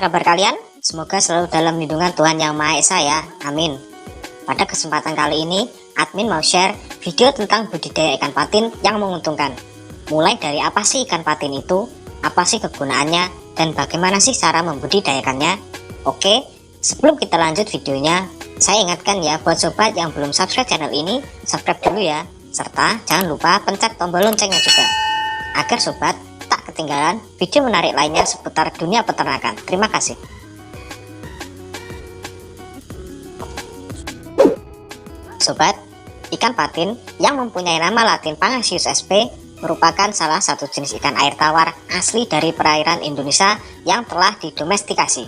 kabar kalian? Semoga selalu dalam lindungan Tuhan Yang Maha Esa ya, amin. Pada kesempatan kali ini, admin mau share video tentang budidaya ikan patin yang menguntungkan. Mulai dari apa sih ikan patin itu, apa sih kegunaannya, dan bagaimana sih cara membudidayakannya. Oke, sebelum kita lanjut videonya, saya ingatkan ya buat sobat yang belum subscribe channel ini, subscribe dulu ya. Serta jangan lupa pencet tombol loncengnya juga, agar sobat tak ketinggalan video menarik lainnya seputar dunia peternakan. Terima kasih. Sobat, ikan patin yang mempunyai nama latin Pangasius sp merupakan salah satu jenis ikan air tawar asli dari perairan Indonesia yang telah didomestikasi.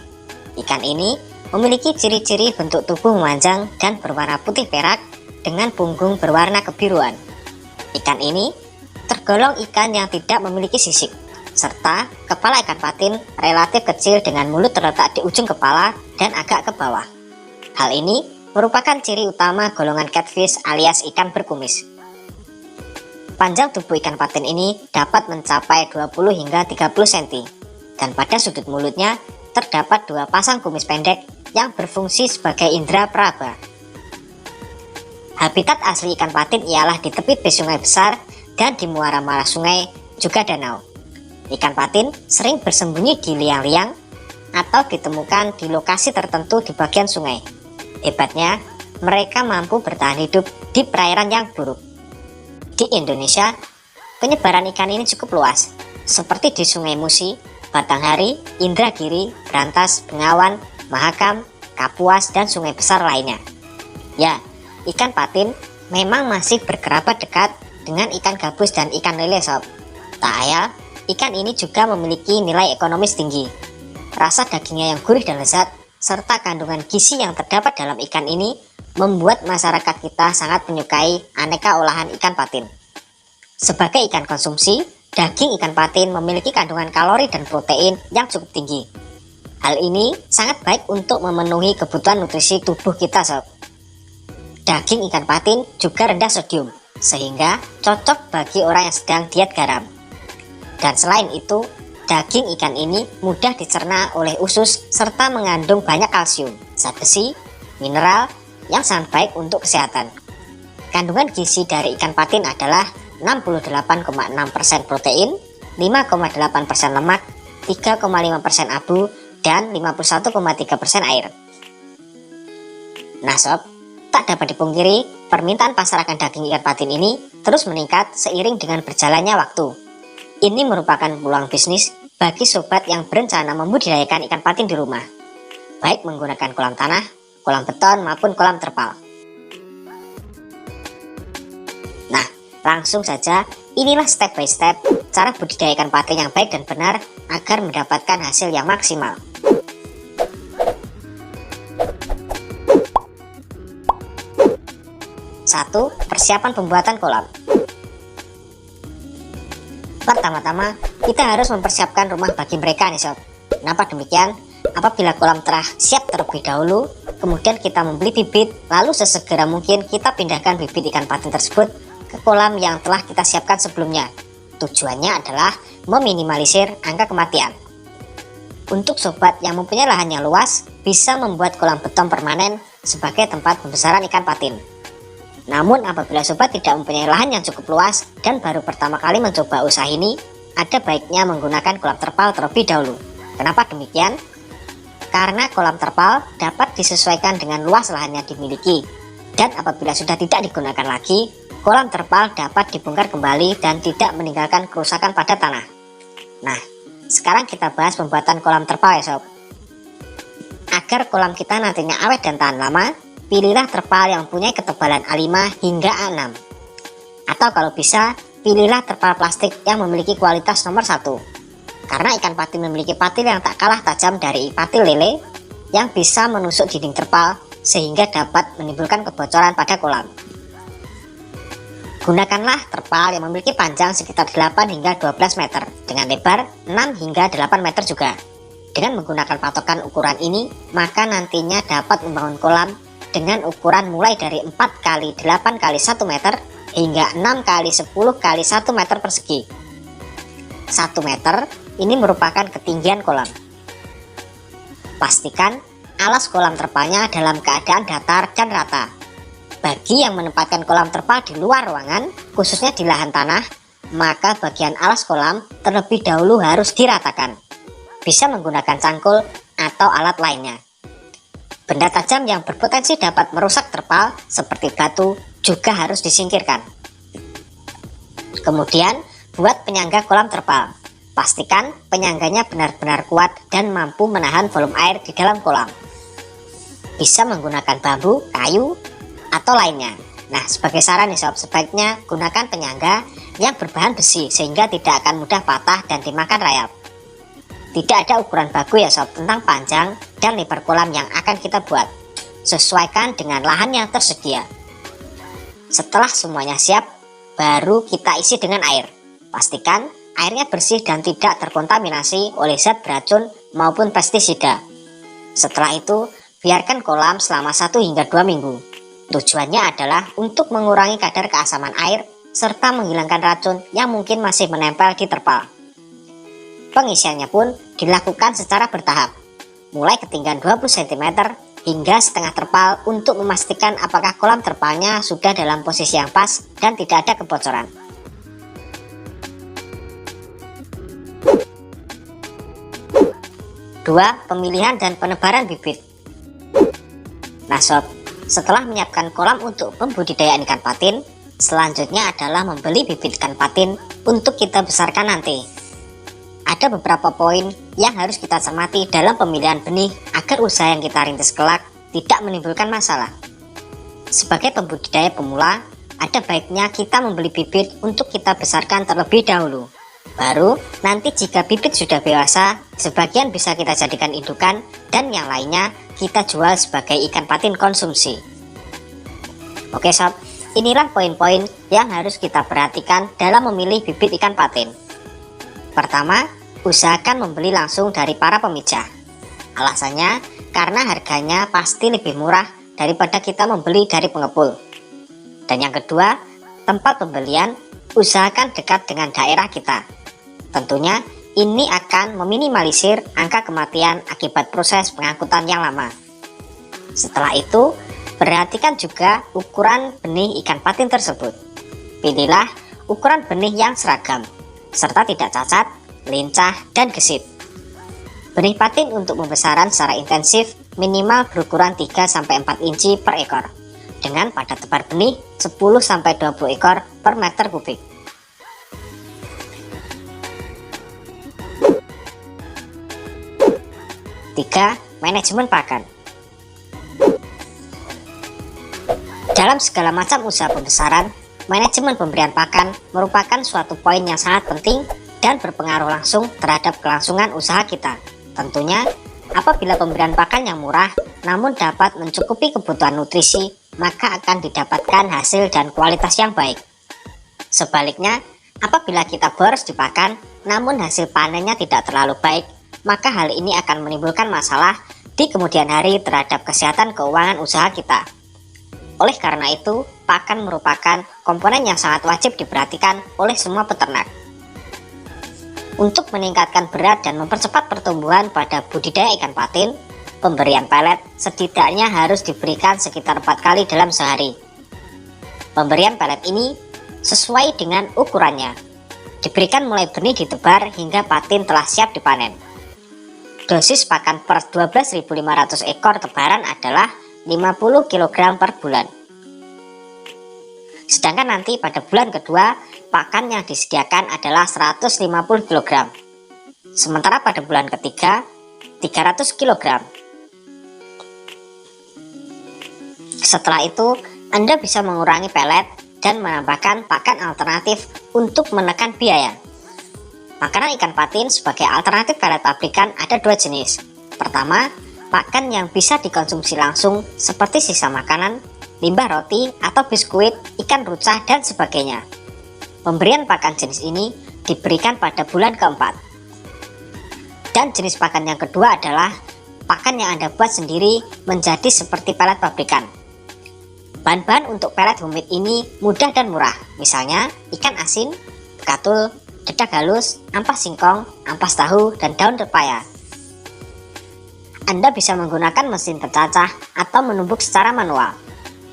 Ikan ini memiliki ciri-ciri bentuk tubuh memanjang dan berwarna putih perak dengan punggung berwarna kebiruan. Ikan ini tergolong ikan yang tidak memiliki sisik, serta kepala ikan patin relatif kecil dengan mulut terletak di ujung kepala dan agak ke bawah. Hal ini merupakan ciri utama golongan catfish alias ikan berkumis. Panjang tubuh ikan patin ini dapat mencapai 20 hingga 30 cm, dan pada sudut mulutnya terdapat dua pasang kumis pendek yang berfungsi sebagai indera peraba. Habitat asli ikan patin ialah di tepi sungai besar dan di muara-muara sungai, juga danau. Ikan patin sering bersembunyi di liang-liang atau ditemukan di lokasi tertentu di bagian sungai. Hebatnya, mereka mampu bertahan hidup di perairan yang buruk. Di Indonesia, penyebaran ikan ini cukup luas, seperti di Sungai Musi, Batanghari, Indragiri, Brantas, Bengawan, Mahakam, Kapuas, dan sungai besar lainnya. Ya, ikan patin memang masih berkerabat dekat dengan ikan gabus dan ikan lele sob. Tak ayal, ikan ini juga memiliki nilai ekonomis tinggi. Rasa dagingnya yang gurih dan lezat, serta kandungan gizi yang terdapat dalam ikan ini membuat masyarakat kita sangat menyukai aneka olahan ikan patin. Sebagai ikan konsumsi, daging ikan patin memiliki kandungan kalori dan protein yang cukup tinggi. Hal ini sangat baik untuk memenuhi kebutuhan nutrisi tubuh kita sob. Daging ikan patin juga rendah sodium, sehingga cocok bagi orang yang sedang diet garam. Dan selain itu, daging ikan ini mudah dicerna oleh usus serta mengandung banyak kalsium, zat besi, mineral yang sangat baik untuk kesehatan. Kandungan gizi dari ikan patin adalah 68,6% protein, 5,8% lemak, 3,5% abu, dan 51,3% air. Nah sob, tak dapat dipungkiri, permintaan pasar akan daging ikan patin ini terus meningkat seiring dengan berjalannya waktu. Ini merupakan peluang bisnis bagi sobat yang berencana membudidayakan ikan patin di rumah, baik menggunakan kolam tanah, kolam beton, maupun kolam terpal. Nah, langsung saja, inilah step by step cara budidaya ikan patin yang baik dan benar agar mendapatkan hasil yang maksimal. 1. Persiapan pembuatan kolam. Pertama-tama, kita harus mempersiapkan rumah bagi mereka nih sob. Kenapa demikian? Apabila kolam telah siap terlebih dahulu, kemudian kita membeli bibit, lalu sesegera mungkin kita pindahkan bibit ikan patin tersebut ke kolam yang telah kita siapkan sebelumnya. Tujuannya adalah meminimalisir angka kematian. Untuk sobat yang mempunyai lahan yang luas, bisa membuat kolam beton permanen sebagai tempat pembesaran ikan patin. Namun apabila sobat tidak mempunyai lahan yang cukup luas dan baru pertama kali mencoba usaha ini, ada baiknya menggunakan kolam terpal terlebih dahulu. Kenapa demikian? Karena kolam terpal dapat disesuaikan dengan luas lahan yang dimiliki, dan apabila sudah tidak digunakan lagi, kolam terpal dapat dibongkar kembali dan tidak meninggalkan kerusakan pada tanah. Nah, sekarang kita bahas pembuatan kolam terpal ya sob. Agar kolam kita nantinya awet dan tahan lama, pilihlah terpal yang mempunyai ketebalan A5 hingga A6. Atau kalau bisa, pilihlah terpal plastik yang memiliki kualitas nomor 1. Karena ikan patin memiliki patil yang tak kalah tajam dari patil lele yang bisa menusuk dinding terpal sehingga dapat menimbulkan kebocoran pada kolam. Gunakanlah terpal yang memiliki panjang sekitar 8 hingga 12 meter dengan lebar 6 hingga 8 meter juga. Dengan menggunakan patokan ukuran ini, maka nantinya dapat membangun kolam dengan ukuran mulai dari 4 x 8 x 1 meter hingga 6 x 10 x 1 meter persegi. 1 meter ini merupakan ketinggian kolam. Pastikan alas kolam terpalnya dalam keadaan datar dan rata. Bagi yang menempatkan kolam terpal di luar ruangan, khususnya di lahan tanah, maka bagian alas kolam terlebih dahulu harus diratakan. Bisa menggunakan cangkul atau alat lainnya. Benda tajam yang berpotensi dapat merusak terpal seperti batu juga harus disingkirkan. Kemudian, buat penyangga kolam terpal. Pastikan penyangganya benar-benar kuat dan mampu menahan volume air di dalam kolam. Bisa menggunakan bambu, kayu, atau lainnya. Nah, sebagai saran nih sob, sebaiknya gunakan penyangga yang berbahan besi sehingga tidak akan mudah patah dan dimakan rayap. Tidak ada ukuran baku ya sob tentang panjang dan lebar kolam yang akan kita buat. Sesuaikan dengan lahan yang tersedia. Setelah semuanya siap, baru kita isi dengan air. Pastikan airnya bersih dan tidak terkontaminasi oleh zat beracun maupun pestisida. Setelah itu, biarkan kolam selama 1 hingga 2 minggu. Tujuannya adalah untuk mengurangi kadar keasaman air serta menghilangkan racun yang mungkin masih menempel di terpal. Pengisiannya pun dilakukan secara bertahap, mulai ketinggian 20 cm hingga setengah terpal untuk memastikan apakah kolam terpalnya sudah dalam posisi yang pas dan tidak ada kebocoran. Dua, pemilihan dan penebaran bibit. Nah sob, setelah menyiapkan kolam untuk pembudidayaan ikan patin, selanjutnya adalah membeli bibit ikan patin untuk kita besarkan nanti. Ada beberapa poin yang harus kita cermati dalam pemilihan benih agar usaha yang kita rintis kelak tidak menimbulkan masalah. Sebagai pembudidaya pemula, ada baiknya kita membeli bibit untuk kita besarkan terlebih dahulu. Baru nanti jika bibit sudah dewasa, sebagian bisa kita jadikan indukan dan yang lainnya kita jual sebagai ikan patin konsumsi. Oke sob, inilah poin-poin yang harus kita perhatikan dalam memilih bibit ikan patin. Pertama, usahakan membeli langsung dari para pemijah. Alasannya, karena harganya pasti lebih murah daripada kita membeli dari pengepul. Dan yang kedua, tempat pembelian usahakan dekat dengan daerah kita. Tentunya, ini akan meminimalisir angka kematian akibat proses pengangkutan yang lama. Setelah itu, perhatikan juga ukuran benih ikan patin tersebut. Pilihlah ukuran benih yang seragam, serta tidak cacat, lincah, dan gesit. Benih patin untuk pembesaran secara intensif minimal berukuran 3-4 inci per ekor, dengan pada tebar benih 10-20 ekor per meter kubik. Tiga, manajemen pakan. Dalam segala macam usaha pembesaran, manajemen pemberian pakan merupakan suatu poin yang sangat penting dan berpengaruh langsung terhadap kelangsungan usaha kita. Tentunya, apabila pemberian pakan yang murah namun dapat mencukupi kebutuhan nutrisi, maka akan didapatkan hasil dan kualitas yang baik. Sebaliknya, apabila kita boros di pakan namun hasil panennya tidak terlalu baik, maka hal ini akan menimbulkan masalah di kemudian hari terhadap kesehatan keuangan usaha kita. Oleh karena itu, pakan merupakan komponen yang sangat wajib diperhatikan oleh semua peternak. Untuk meningkatkan berat dan mempercepat pertumbuhan pada budidaya ikan patin, pemberian pelet setidaknya harus diberikan sekitar 4 kali dalam sehari. Pemberian pelet ini sesuai dengan ukurannya. Diberikan mulai benih ditebar hingga patin telah siap dipanen. Dosis pakan per 12.500 ekor tebaran adalah 50 kg per bulan. Sedangkan nanti pada bulan kedua, pakan yang disediakan adalah 150 kg. Sementara pada bulan ketiga, 300 kg. Setelah itu, Anda bisa mengurangi pelet dan menambahkan pakan alternatif untuk menekan biaya. Makanan ikan patin sebagai alternatif pelet pabrikan ada 2 jenis. Pertama, pakan yang bisa dikonsumsi langsung seperti sisa makanan, limbah roti atau biskuit, ikan rucah, dan sebagainya. Pemberian pakan jenis ini diberikan pada bulan keempat. Dan jenis pakan yang kedua adalah pakan yang Anda buat sendiri menjadi seperti pelet pabrikan. Bahan-bahan untuk pelet homemade ini mudah dan murah, misalnya ikan asin, bekatul, dedak halus, ampas singkong, ampas tahu, dan daun pepaya. Anda bisa menggunakan mesin tercacah atau menumbuk secara manual.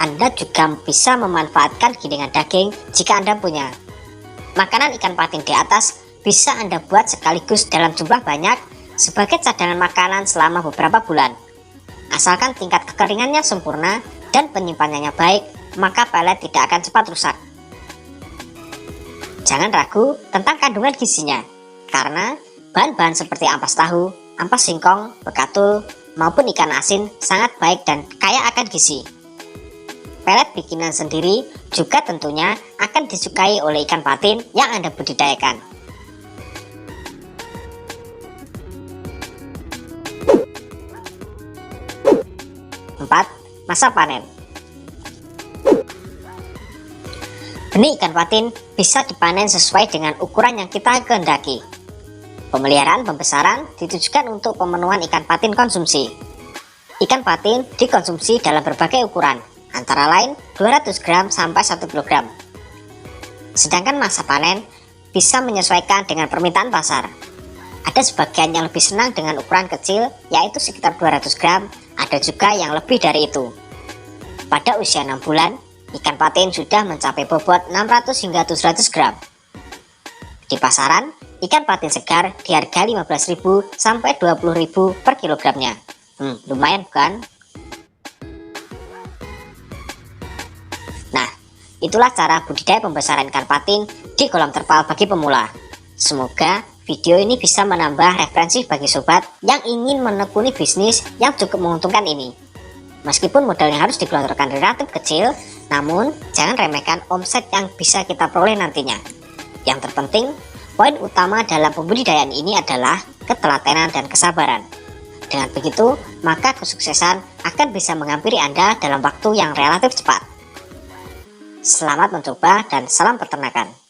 Anda juga bisa memanfaatkan gilingan daging jika Anda punya. Makanan ikan patin di atas bisa Anda buat sekaligus dalam jumlah banyak sebagai cadangan makanan selama beberapa bulan. Asalkan tingkat kekeringannya sempurna dan penyimpanannya baik, maka pelet tidak akan cepat rusak. Jangan ragu tentang kandungan gizinya, karena bahan-bahan seperti ampas tahu, ampas singkong, bekatul, maupun ikan asin sangat baik dan kaya akan gizi. Pelet bikinan sendiri juga tentunya akan disukai oleh ikan patin yang Anda budidayakan. 4. Masa panen. Benih ikan patin bisa dipanen sesuai dengan ukuran yang kita kehendaki. Pemeliharaan pembesaran ditujukan untuk pemenuhan ikan patin konsumsi. Ikan patin dikonsumsi dalam berbagai ukuran, antara lain 200 gram sampai 1 kg. Sedangkan masa panen bisa menyesuaikan dengan permintaan pasar. Ada sebagian yang lebih senang dengan ukuran kecil, yaitu sekitar 200 gram, ada juga yang lebih dari itu. Pada usia 6 bulan, ikan patin sudah mencapai bobot 600 hingga 700 gram. Di pasaran, ikan patin segar dihargai 15.000 sampai 20.000 per kilogramnya. Lumayan bukan? Nah, itulah cara budidaya pembesaran ikan patin di kolam terpal bagi pemula. Semoga video ini bisa menambah referensi bagi sobat yang ingin menekuni bisnis yang cukup menguntungkan ini. Meskipun modal yang harus digelontorkan relatif kecil, namun jangan remehkan omset yang bisa kita peroleh nantinya. Yang terpenting, poin utama dalam pembudidayaan ini adalah ketelatenan dan kesabaran. Dengan begitu, maka kesuksesan akan bisa menghampiri Anda dalam waktu yang relatif cepat. Selamat mencoba dan salam peternakan.